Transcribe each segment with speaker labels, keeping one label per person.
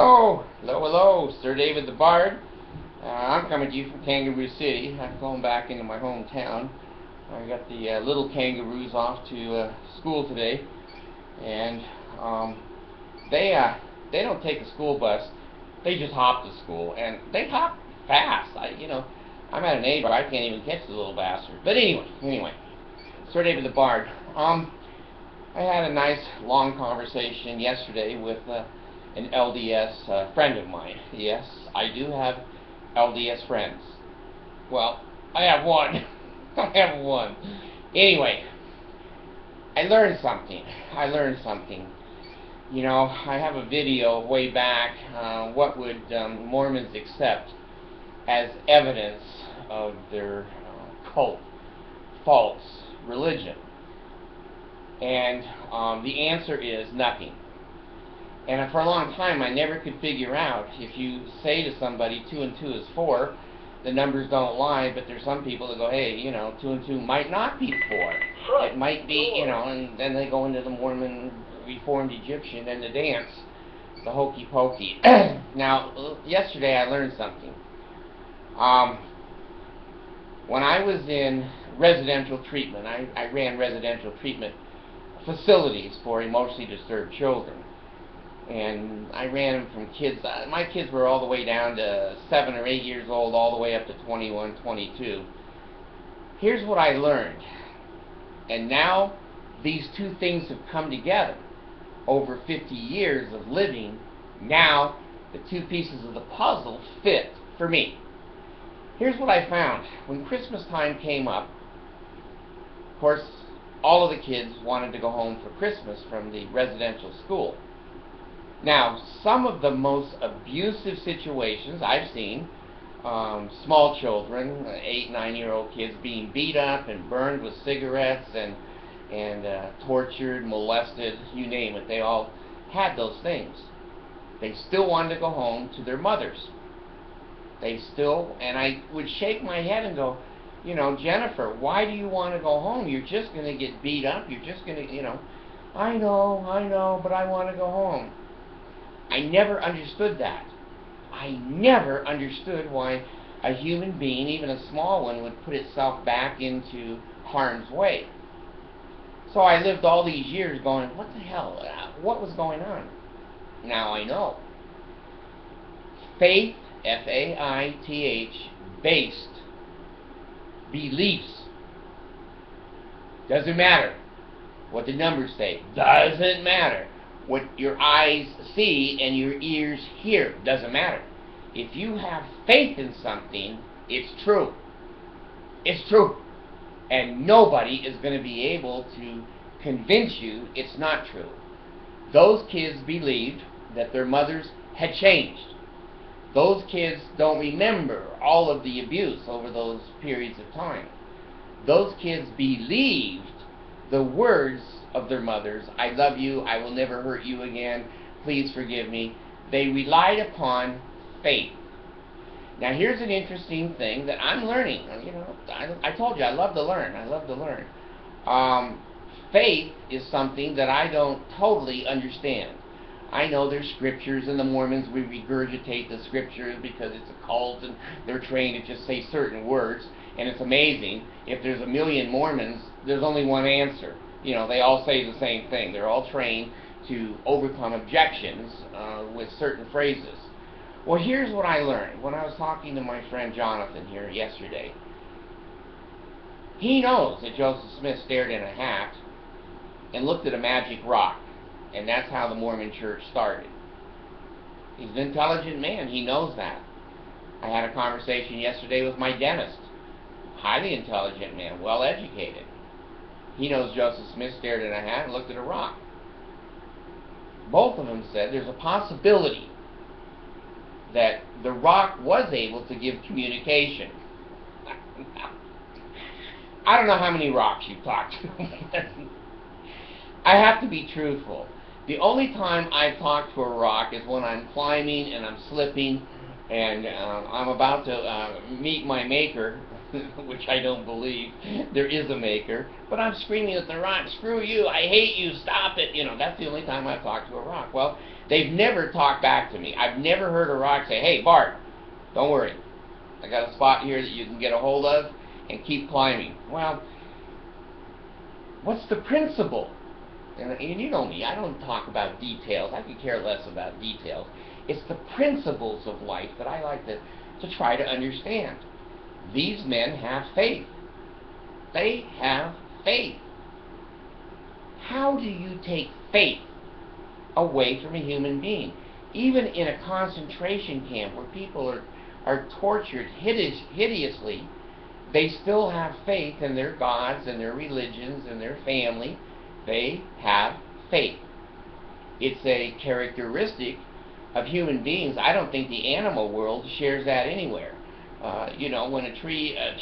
Speaker 1: Oh, hello, hello, Sir David the Bard. I'm coming to you from Kangaroo City. I'm going back into my hometown. I got the little kangaroos off to school today, and they don't take a school bus. They just hop to school, and they hop fast. I'm at an age where I can't even catch the little bastard. But anyway, Sir David the Bard. I had a nice long conversation yesterday with an LDS friend of mine. Yes, I do have LDS friends. Well, I have one. I have one. Anyway, I learned something. You know, I have a video way back, what would Mormons accept as evidence of their cult, false religion? And the answer is nothing. And for a long time, I never could figure out, if you say to somebody 2 and 2 is 4, the numbers don't lie, but there's some people that go, hey, 2 and 2 might not be 4. It might be, and then they go into the Mormon Reformed Egyptian and the dance, the hokey pokey. Now, yesterday I learned something. When I was in residential treatment, I ran residential treatment facilities for emotionally disturbed children. And I ran them from kids, my kids were all the way down to 7 or 8 years old, all the way up to 21, 22. Here's what I learned. And now these two things have come together over 50 years of living. Now the two pieces of the puzzle fit for me. Here's what I found. When Christmas time came up, of course, all of the kids wanted to go home for Christmas from the residential school. Now, some of the most abusive situations I've seen, small children, 8, 9-year-old kids being beat up and burned with cigarettes and tortured, molested, you name it. They all had those things. They still wanted to go home to their mothers. And I would shake my head and go, Jennifer, why do you want to go home? You're just going to get beat up. You're just going to, I know, but I want to go home. I never understood that. I never understood why a human being, even a small one, would put itself back into harm's way. So I lived all these years going, what the hell? What was going on? Now I know. Faith, F-A-I-T-H, based beliefs. Doesn't matter what the numbers say. Doesn't matter what your eyes see and your ears hear. Doesn't matter. If you have faith in something, it's true. It's true. And nobody is going to be able to convince you it's not true. Those kids believed that their mothers had changed. Those kids don't remember all of the abuse over those periods of time. Those kids believed the words of their mothers. I love you. I will never hurt you again. Please forgive me. They relied upon faith. Now here's an interesting thing that I'm learning. I told you I love to learn. Faith is something that I don't totally understand. I know there's scriptures, and the Mormons, we regurgitate the scriptures because it's a cult and they're trained to just say certain words. And it's amazing. If there's 1 million Mormons, there's only one answer. They all say the same thing. They're all trained to overcome objections with certain phrases. Well, here's what I learned when I was talking to my friend Jonathan here yesterday. He knows that Joseph Smith stared in a hat and looked at a magic rock. And that's how the Mormon church started. He's an intelligent man. He knows that. I had a conversation yesterday with my dentist. Highly intelligent man, well educated. He knows Joseph Smith stared in a hat and looked at a rock. Both of them said there's a possibility that the rock was able to give communication. I don't know how many rocks you've talked to. I have to be truthful. The only time I've talked to a rock is when I'm climbing and I'm slipping and I'm about to meet my maker, which I don't believe there is a maker, but I'm screaming at the rock, screw you, I hate you, stop it. That's the only time I've talked to a rock. Well, They've never talked back to me. I've never heard a rock say, hey, Bart, don't worry. I got a spot here that you can get a hold of and keep climbing. Well, what's the principle? And you know me, I don't talk about details. I could care less about details. It's the principles of life that I like to try to understand. These men have faith. They have faith. How do you take faith away from a human being? Even in a concentration camp where people are tortured hideously, they still have faith in their gods and their religions and their family. They have faith. It's a characteristic of human beings. I don't think the animal world shares that anywhere. When a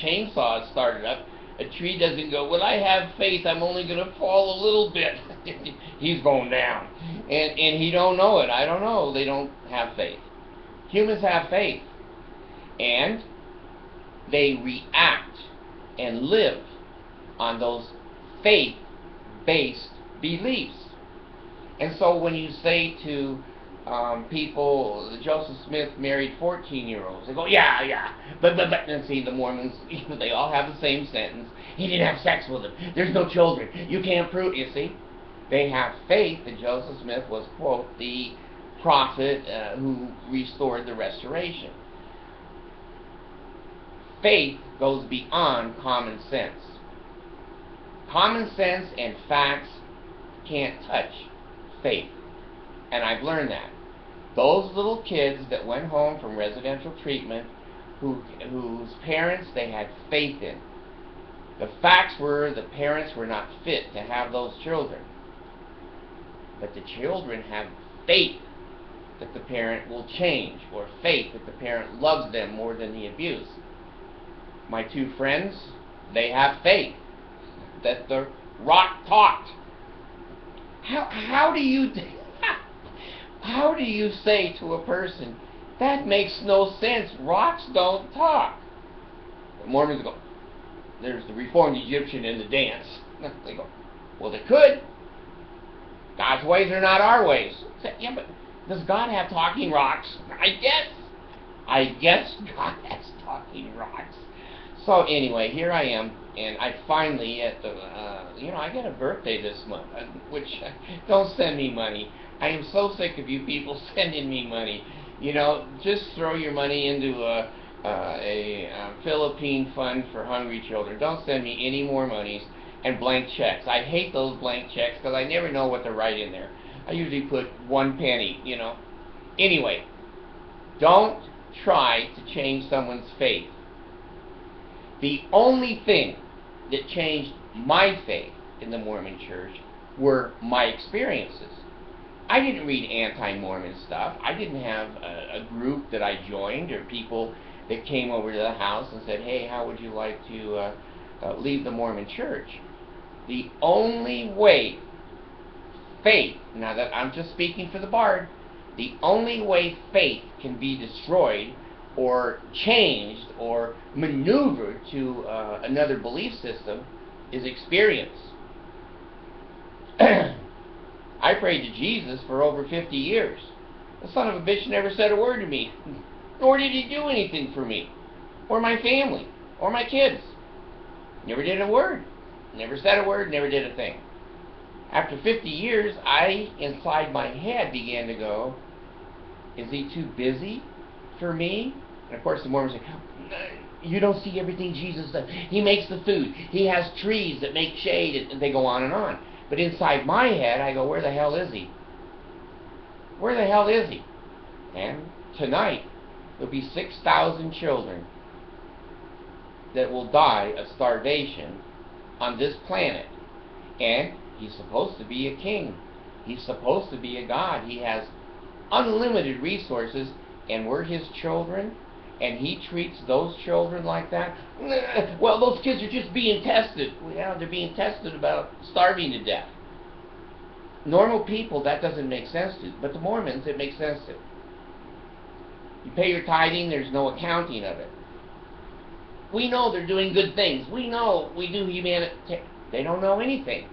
Speaker 1: chainsaw is started up, a tree doesn't go, well, I have faith, I'm only going to fall a little bit. He's going down. And he don't know it. I don't know. They don't have faith. Humans have faith. And they react and live on those faith-based beliefs. And so when you say to people, Joseph Smith married 14-year-olds, they go, yeah, but, and see, the Mormons, they all have the same sentence. He didn't have sex with them. There's no children. You can't prove, you see. They have faith that Joseph Smith was, quote, the prophet who restored the restoration. Faith goes beyond common sense. Common sense and facts can't touch faith. And I've learned that. Those little kids that went home from residential treatment whose parents they had faith in. The facts were the parents were not fit to have those children. But the children have faith that the parent will change, or faith that the parent loves them more than the abuse. My two friends, they have faith that the rock talked. How do you say to a person, that makes no sense, rocks don't talk? The Mormons go, there's the Reformed Egyptian in the dance. They go, well, they could. God's ways are not our ways. Say, yeah, but does God have talking rocks? I guess God has talking rocks. So anyway, here I am, and I finally, at the, I get a birthday this month, which, don't send me money. I am so sick of you people sending me money. Just throw your money into a Philippine fund for hungry children. Don't send me any more monies and blank checks. I hate those blank checks because I never know what to write in there. I usually put 1 penny, Anyway, don't try to change someone's faith. The only thing that changed my faith in the Mormon Church were my experiences. I didn't read anti-Mormon stuff. I didn't have a group that I joined or people that came over to the house and said, hey, how would you like to leave the Mormon Church? The only way faith, now that I'm just speaking for the Bard, the only way faith can be destroyed or changed or maneuvered to another belief system is experience. I prayed to Jesus for over 50 years. The son of a bitch never said a word to me, nor did he do anything for me, or my family, or my kids. Never did a word. Never said a word, never did a thing. After 50 years, I, inside my head, began to go, is he too busy for me? And of course the Mormons say, you don't see everything Jesus does. He makes the food. He has trees that make shade, and they go on and on. But inside my head, I go, where the hell is he? Where the hell is he? And tonight, there'll be 6,000 children that will die of starvation on this planet. And he's supposed to be a king. He's supposed to be a god. He has unlimited resources, and we're his children, and he treats those children like that. Well, those kids are just being tested. Well, they're being tested about starving to death. Normal people, that doesn't make sense to, but the Mormons, it makes sense to. You pay your tithing, there's no accounting of it. We know they're doing good things. We know we do humanity. They don't know anything,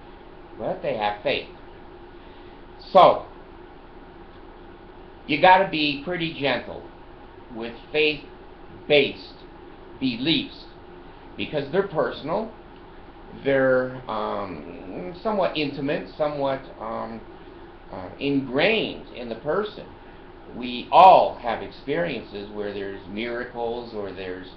Speaker 1: but they have faith. So, You got to be pretty gentle with faith-based beliefs because they're personal, they're somewhat intimate, somewhat ingrained in the person. We all have experiences where there's miracles or there's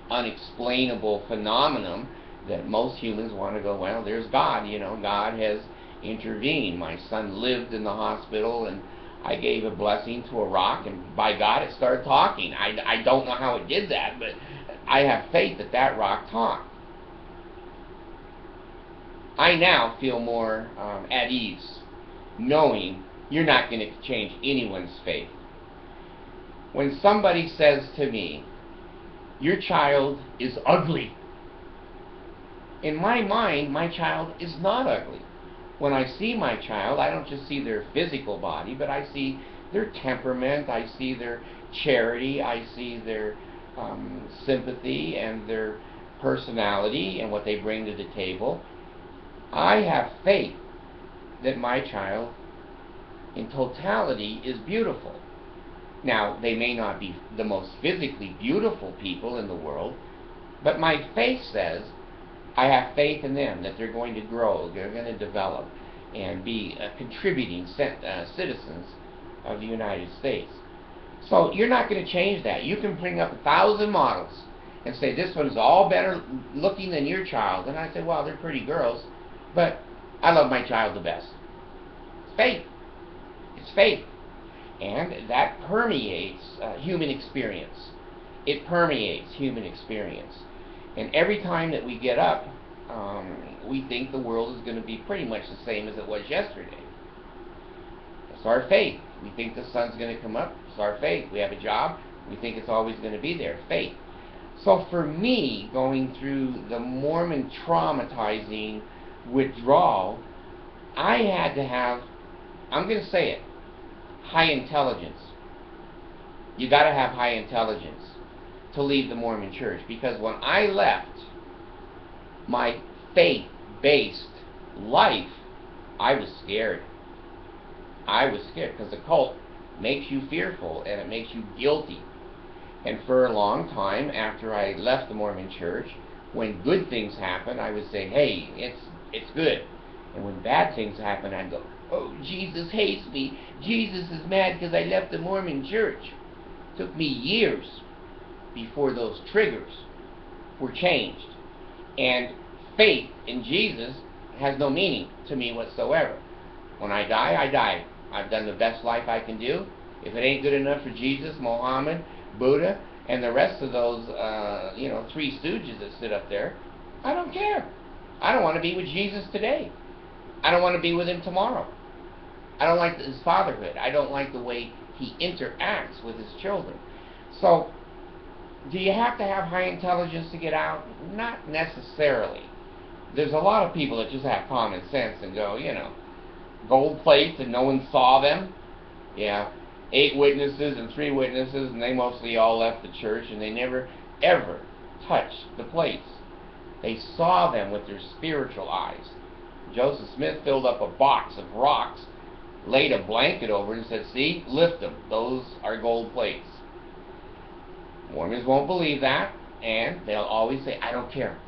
Speaker 1: unexplainable phenomenon that most humans want to go, well, there's God, God has intervened. My son lived in the hospital and I gave a blessing to a rock and by God it started talking. I don't know how it did that, but I have faith that that rock talked. I now feel more at ease knowing you're not going to change anyone's faith. When somebody says to me, your child is ugly, in my mind, my child is not ugly. When I see my child, I don't just see their physical body, but I see their temperament, I see their charity, I see their sympathy and their personality and what they bring to the table. I have faith that my child in totality is beautiful. Now, they may not be the most physically beautiful people in the world, but my faith says I have faith in them, that they're going to grow, they're going to develop, and be contributing citizens of the United States. So you're not going to change that. You can bring up 1,000 models and say, this one's all better looking than your child. And I say, well, they're pretty girls, but I love my child the best. It's faith. It's faith. And that permeates human experience. It permeates human experience. And every time that we get up, we think the world is going to be pretty much the same as it was yesterday. It's our faith. We think the sun's going to come up. It's our faith. We have a job. We think it's always going to be there. Faith. So for me, going through the Mormon traumatizing withdrawal, I had to have, I'm going to say it, high intelligence. You got to have high intelligence to leave the Mormon church, because when I left my faith-based life, I was scared. I was scared because the cult makes you fearful and it makes you guilty. And for a long time after I left the Mormon church, when good things happen, I would say, hey, it's good. And when bad things happen, I'd go, oh, Jesus hates me. Jesus is mad because I left the Mormon church. It took me years before those triggers were changed. And faith in Jesus has no meaning to me whatsoever. When I die, I die. I've done the best life I can do. If it ain't good enough for Jesus, Mohammed, Buddha, and the rest of those, three stooges that sit up there, I don't care. I don't want to be with Jesus today. I don't want to be with him tomorrow. I don't like his fatherhood. I don't like the way he interacts with his children. So, do you have to have high intelligence to get out? Not necessarily. There's a lot of people that just have common sense and go, gold plates and no one saw them. Yeah, 8 witnesses and 3 witnesses, and they mostly all left the church, and they never, ever touched the plates. They saw them with their spiritual eyes. Joseph Smith filled up a box of rocks, laid a blanket over it, and said, see, lift them. Those are gold plates. Mormons won't believe that, and they'll always say, I don't care.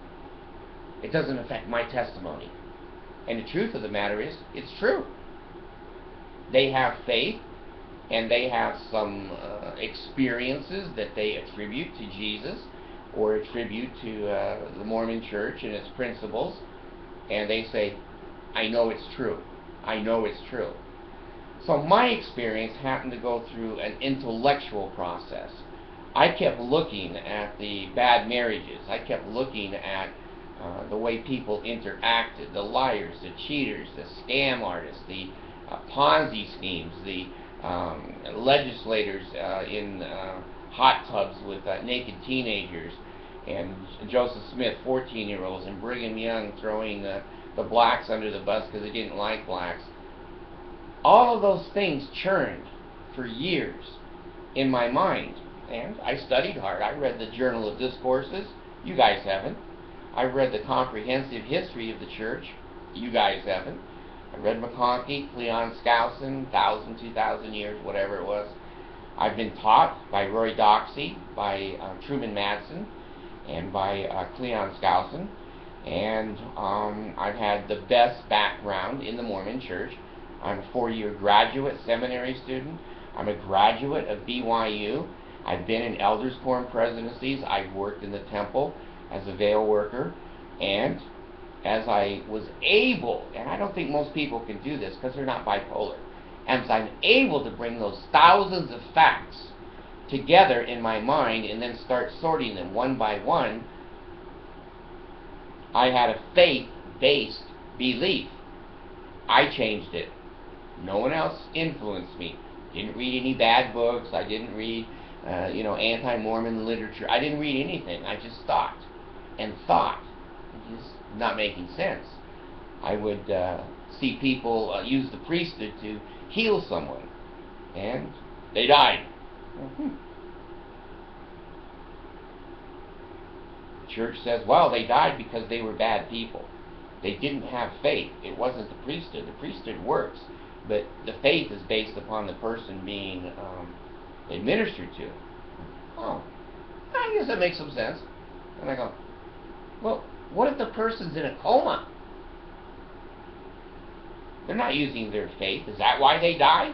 Speaker 1: It doesn't affect my testimony. And the truth of the matter is, it's true. They have faith, and they have some experiences that they attribute to Jesus, or attribute to the Mormon church and its principles, and they say, I know it's true. I know it's true. So my experience happened to go through an intellectual process. I kept looking at the bad marriages. I kept looking at the way people interacted, the liars, the cheaters, the scam artists, the Ponzi schemes, the legislators in hot tubs with naked teenagers, and Joseph Smith, 14-year-olds, and Brigham Young throwing the blacks under the bus because they didn't like blacks. All of those things churned for years in my mind, and I studied hard. I read the Journal of Discourses. You guys haven't. I read the Comprehensive History of the Church. You guys haven't. I read McConkie, Cleon Skousen, 1,000, 2,000 years, whatever it was. I've been taught by Roy Doxey, by Truman Madsen, and by Cleon Skousen. And I've had the best background in the Mormon Church. I'm a 4-year graduate seminary student. I'm a graduate of BYU. I've been in elders quorum presidencies. I've worked in the temple as a veil worker. And as I was able, and I don't think most people can do this because they're not bipolar, as I'm able to bring those thousands of facts together in my mind and then start sorting them one by one, I had a faith-based belief. I changed it. No one else influenced me. Didn't read any bad books. I didn't read, anti-Mormon literature. I didn't read anything. I just thought and thought. It's just not making sense. I would see people use the priesthood to heal someone, and they died. The church says, well, they died because they were bad people. They didn't have faith. It wasn't the priesthood. The priesthood works, but the faith is based upon the person being administered to. Oh, I guess that makes some sense. And I go, well, what if the person's in a coma? They're not using their faith. Is that why they die?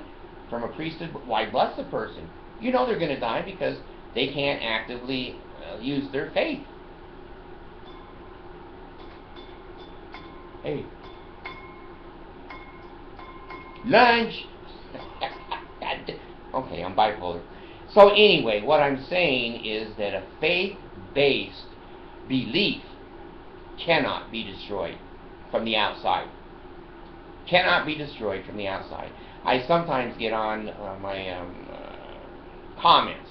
Speaker 1: From a priesthood? Why bless the person? You know they're going to die because they can't actively use their faith. Hey. Lunch! Okay, I'm bipolar. So anyway, what I'm saying is that a faith-based belief cannot be destroyed from the outside. Cannot be destroyed from the outside. I sometimes get on my comments,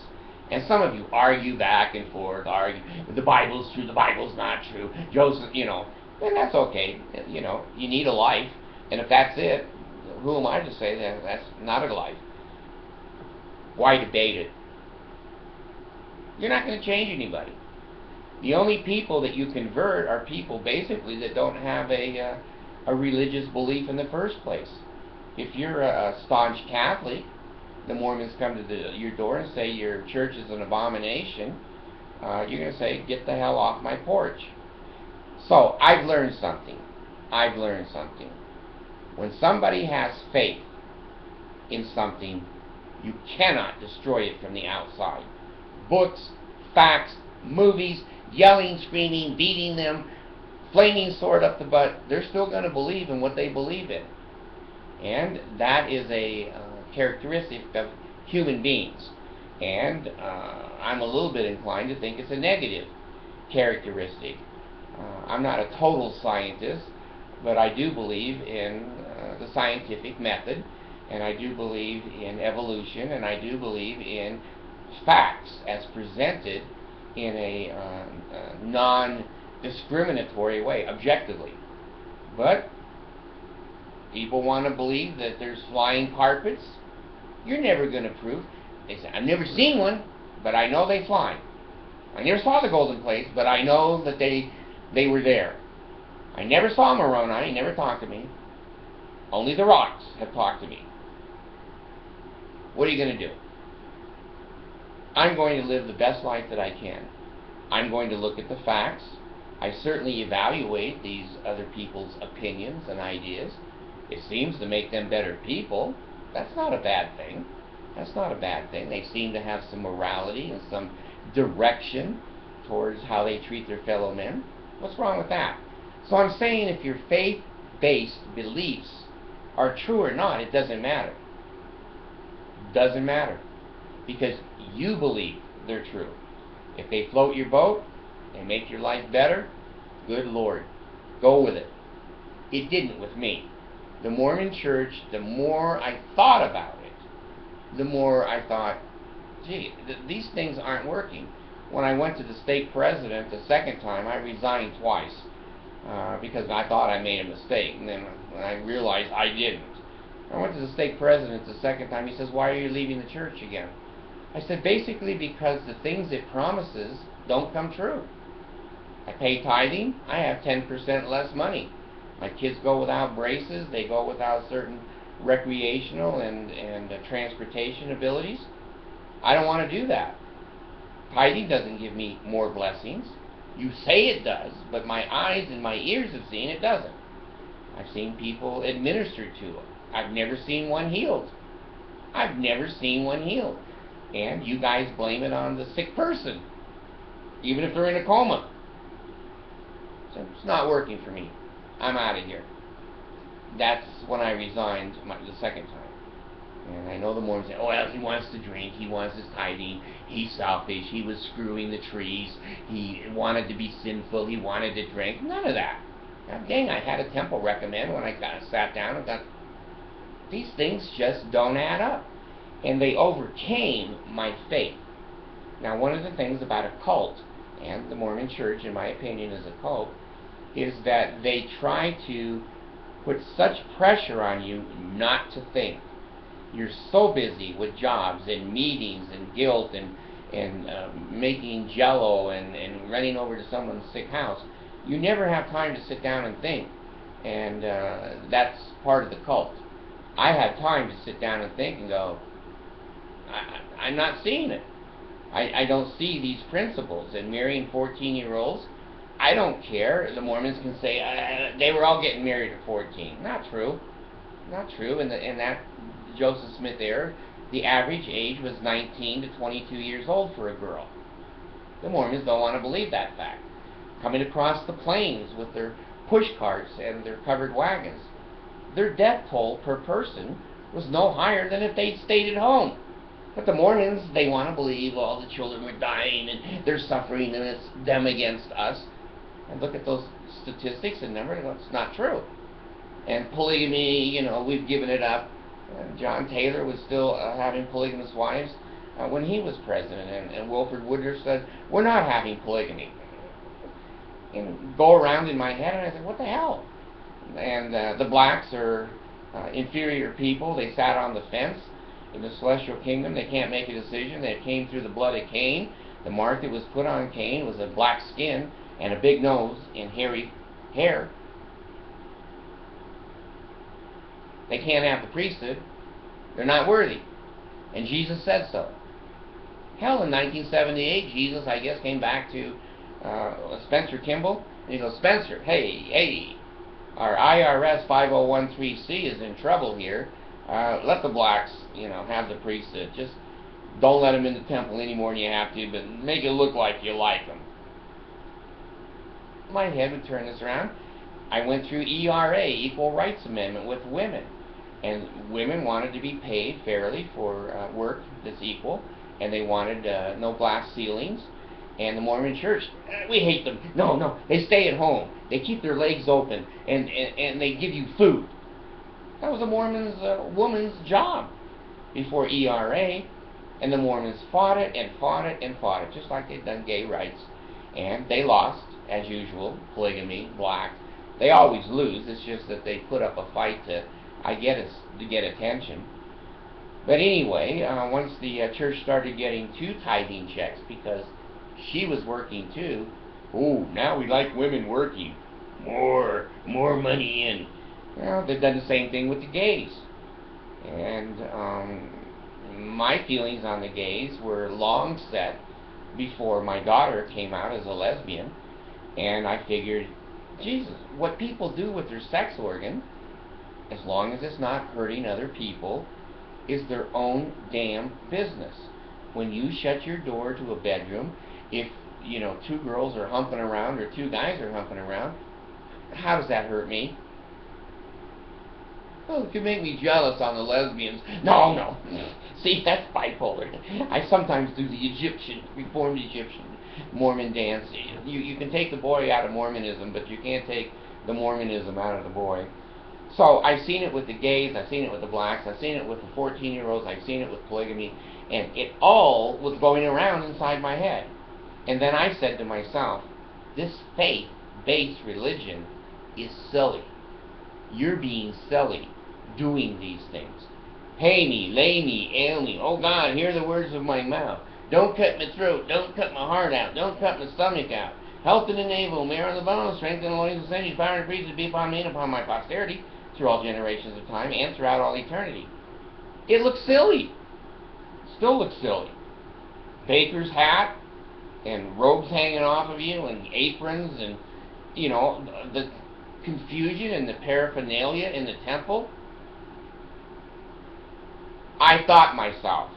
Speaker 1: and some of you argue back and forth, argue, the Bible's true, the Bible's not true, Joseph, and that's okay. You need a life, and if that's it, who am I to say that that's not a life? Why debate it? You're not going to change anybody. The only people that you convert are people basically that don't have a religious belief in the first place. If you're a staunch Catholic, the Mormons come to your door and say your church is an abomination, you're going to say, get the hell off my porch. So, I've learned something. When somebody has faith in something, you cannot destroy it from the outside. Books, facts, movies, yelling, screaming, beating them, flaming sword up the butt, they're still going to believe in what they believe in. And that is a characteristic of human beings. And I'm a little bit inclined to think it's a negative characteristic. I'm not a total scientist, but I do believe in the scientific method, and I do believe in evolution, and I do believe in facts as presented in a non-discriminatory way, objectively. But people want to believe that there's flying carpets. You're never going to prove. They say, I've never seen one, but I know they fly. I never saw the golden plates, but I know that they were there. I never saw Moroni. He never talked to me. Only the rocks have talked to me. What are you going to do? I'm going to live the best life that I can. I'm going to look at the facts. I certainly evaluate these other people's opinions and ideas. It seems to make them better people. That's not a bad thing. That's not a bad thing. They seem to have some morality and some direction towards how they treat their fellow men. What's wrong with that? So I'm saying if your faith-based beliefs are true or not, it doesn't matter. Doesn't matter. Because you believe they're true. If they float your boat and make your life better, good Lord, go with it. It didn't with me. The Mormon Church, the more I thought about it, the more I thought, gee, these things aren't working. When I went to the stake president the second time, I resigned twice because I thought I made a mistake, and then when I realized I didn't. I went to the stake president the second time. He says, why are you leaving the church again? I said, basically because the things it promises don't come true. I pay tithing, I have 10% less money. My kids go without braces. They go without certain recreational and transportation abilities. I don't want to do that. Tithing doesn't give me more blessings. You say it does, but my eyes and my ears have seen it doesn't. I've seen people administered to them. I've never seen one healed. I've never seen one healed. And you guys blame it on the sick person, even if they're in a coma. So it's not working for me. I'm out of here. That's when I resigned the second time. And I know the Mormons say, oh, well, he wants to drink, he wants his tithing, he's selfish, he was screwing the trees, he wanted to be sinful, he wanted to drink. None of that. God dang, I had a temple recommend when I sat down and got, these things just don't add up. And they overcame my faith. Now, one of the things about a cult, and the Mormon Church, in my opinion, is a cult, is that they try to put such pressure on you not to think. You're so busy with jobs and meetings and guilt and making jello and running over to someone's sick house. You never have time to sit down and think. And that's part of the cult. I have time to sit down and think and go, I'm not seeing it. I don't see these principles. And marrying 14-year-olds, I don't care. The Mormons can say they were all getting married at 14. Not true. Not true. In that Joseph Smith era, the average age was 19 to 22 years old for a girl. The Mormons don't want to believe that fact. Coming across the plains with their push carts and their covered wagons, their death toll per person was no higher than if they'd stayed at home. But the Mormons, they want to believe all the children were dying and they're suffering and it's them against us. And look at those statistics and numbers, it's not true. And polygamy, we've given it up. John Taylor was still having polygamous wives when he was president, and Wilford Woodruff said, we're not having polygamy. And go around in my head, and I said, what the hell? And the blacks are inferior people. They sat on the fence in the celestial kingdom. They can't make a decision. They came through the blood of Cain. The mark that was put on Cain was a black skin and a big nose and hairy hair. They can't have the priesthood. They're not worthy. And Jesus said so. Hell, in 1978, Jesus, I guess, came back to Spencer Kimball, and he goes, Spencer, hey, our IRS 5013C is in trouble here. Let the blacks, have the priesthood. Just don't let them in the temple any more than you have to, but make it look like you like them. My head would turn this around. I went through ERA, Equal Rights Amendment, with women. And women wanted to be paid fairly for work that's equal, and they wanted no glass ceilings. And the Mormon Church, we hate them. No, they stay at home. They keep their legs open, and they give you food. That was a Mormon's woman's job before ERA. And the Mormons fought it and fought it and fought it, just like they'd done gay rights. And they lost, as usual, polygamy, black. They always lose. It's just that they put up a fight to get attention. But anyway, once the church started getting 2 tithing checks, because she was working too, now we like women working. More money in. Well, they've done the same thing with the gays. And my feelings on the gays were long set before my daughter came out as a lesbian. And I figured, Jesus, what people do with their sex organ, as long as it's not hurting other people, is their own damn business. When you shut your door to a bedroom, if 2 girls are humping around or 2 guys are humping around, how does that hurt me? Oh, it could make me jealous on the lesbians. No. See, that's bipolar. I sometimes do the Reformed Egyptian Mormon dance. You can take the boy out of Mormonism, but you can't take the Mormonism out of the boy. So I've seen it with the gays, I've seen it with the blacks, I've seen it with the 14-year-olds, I've seen it with polygamy, and it all was going around inside my head. And then I said to myself, this faith-based religion is silly. You're being silly doing these things. Pay me, lay me, ail me. Oh God, hear the words of my mouth. Don't cut my throat. Don't cut my heart out. Don't cut my stomach out. Health and the navel, marrow and the bones, strength and the loins and sinews, power and priesthood be upon me and upon my posterity, through all generations of time and throughout all eternity. It looks silly. Still looks silly. Baker's hat and robes hanging off of you and aprons and, you know, the confusion and the paraphernalia in the temple. I thought myself,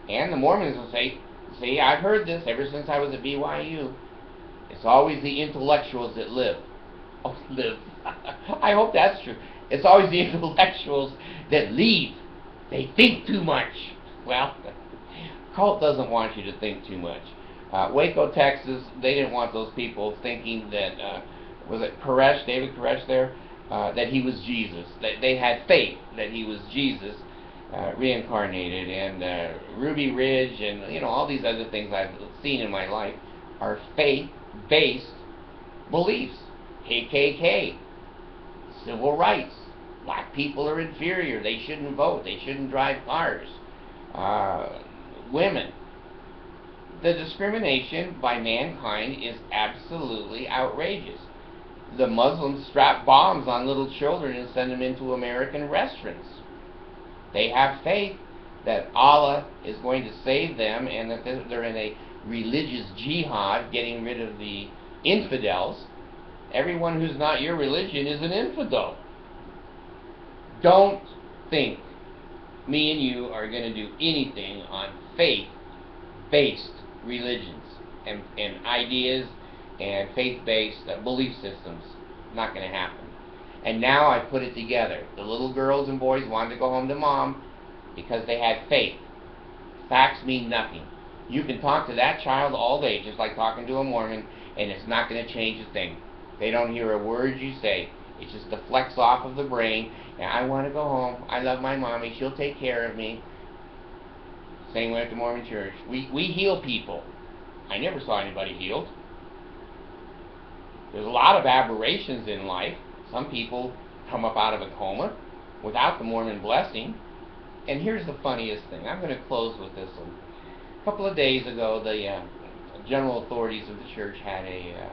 Speaker 1: and the Mormons will say, see, I've heard this ever since I was at BYU. It's always the intellectuals that live. Oh, live. I hope that's true. It's always the intellectuals that leave. They think too much. Well, cult doesn't want you to think too much. Waco, Texas, they didn't want those people thinking that, was it Koresh, David Koresh there, that he was Jesus. They had faith that he was Jesus reincarnated, and Ruby Ridge and, you know, all these other things I've seen in my life are faith-based beliefs. KKK, civil rights, black people are inferior, they shouldn't vote, they shouldn't drive cars, women. The discrimination by mankind is absolutely outrageous. The Muslims strap bombs on little children and send them into American restaurants. They have faith that Allah is going to save them and that they're in a religious jihad getting rid of the infidels. Everyone who's not your religion is an infidel. Don't think me and you are going to do anything on faith-based religions and ideas and faith-based belief systems. Not going to happen. And now I put it together. The little girls and boys wanted to go home to mom because they had faith. Facts mean nothing. You can talk to that child all day, just like talking to a Mormon, and it's not going to change a thing. They don't hear a word you say. It just deflects off of the brain, and I want to go home. I love my mommy. She'll take care of me. Same way at the Mormon church. We heal people. I never saw anybody healed. There's a lot of aberrations in life. Some people come up out of a coma without the Mormon blessing. And here's the funniest thing. I'm going to close with this one. A couple of days ago, the general authorities of the church had a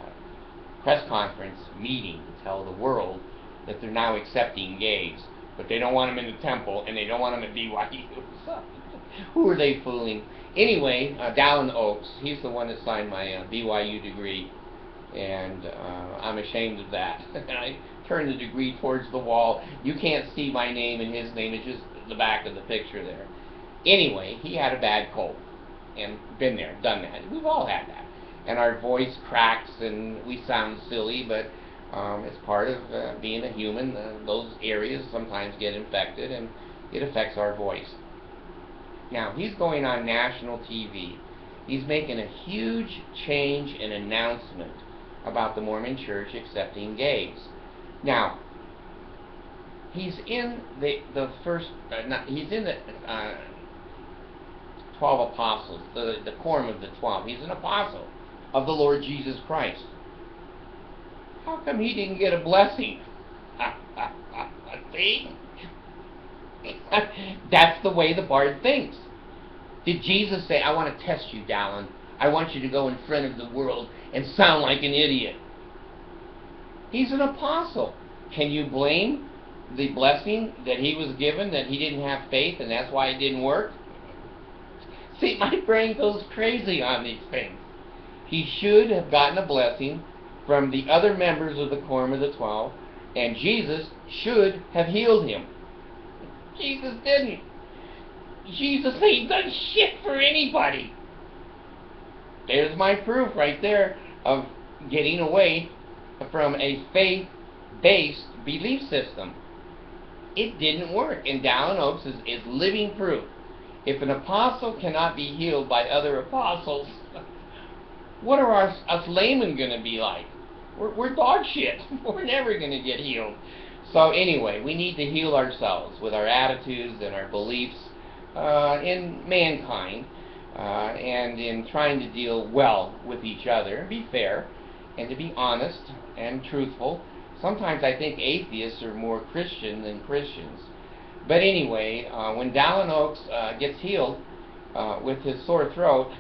Speaker 1: press conference meeting to tell the world that they're now accepting gays. But they don't want them in the temple, and they don't want them at BYU. So, who are they fooling? Anyway, Dallin Oaks, he's the one that signed my BYU degree. And I'm ashamed of that. I turned the degree towards the wall. You can't see my name and his name. It's just the back of the picture there. Anyway, he had a bad cold. And been there, done that. We've all had that. And our voice cracks and we sound silly, but it's part of being a human. Those areas sometimes get infected and it affects our voice. Now, he's going on national TV. He's making a huge change and announcement about the Mormon Church accepting gays. Now, he's in the first, he's in the 12 apostles, the quorum of the 12. He's an apostle of the Lord Jesus Christ. How come he didn't get a blessing? See? That's the way the bard thinks. Did Jesus say, I want to test you, Dallin. I want you to go in front of the world and sound like an idiot? He's an apostle. Can you blame the blessing that he was given, that he didn't have faith and that's why it didn't work? See, my brain goes crazy on these things. He should have gotten a blessing from the other members of the quorum of the 12, and Jesus should have healed him. Jesus didn't. Jesus ain't done shit for anybody. There's my proof right there of getting away from a faith-based belief system. It didn't work, and Dallin Oaks is living proof. If an apostle cannot be healed by other apostles, what are us laymen going to be like? We're dog shit. We're never going to get healed. So anyway, we need to heal ourselves with our attitudes and our beliefs in mankind and in trying to deal well with each other and be fair and to be honest and truthful. Sometimes I think atheists are more Christian than Christians. But anyway, when Dallin Oaks gets healed with his sore throat,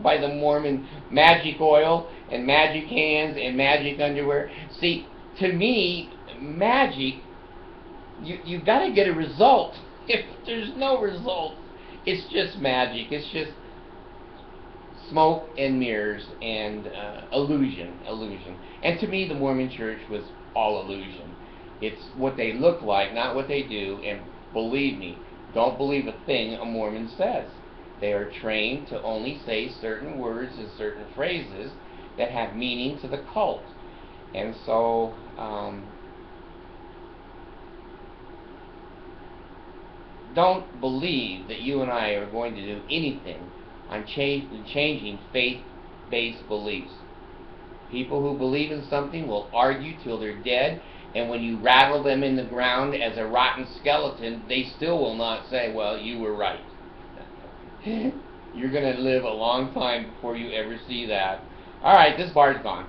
Speaker 1: by the Mormon magic oil and magic hands and magic underwear. See, to me, magic, you've got to get a result. If there's no result, it's just magic. It's just smoke and mirrors and illusion. And to me, the Mormon Church was all illusion. It's what they look like, not what they do. And believe me, don't believe a thing a Mormon says. They are trained to only say certain words and certain phrases that have meaning to the cult. And so, don't believe that you and I are going to do anything on changing faith-based beliefs. People who believe in something will argue till they're dead, and when you rattle them in the ground as a rotten skeleton, they still will not say, well, you were right. You're going to live a long time before you ever see that. All right, this bar's gone.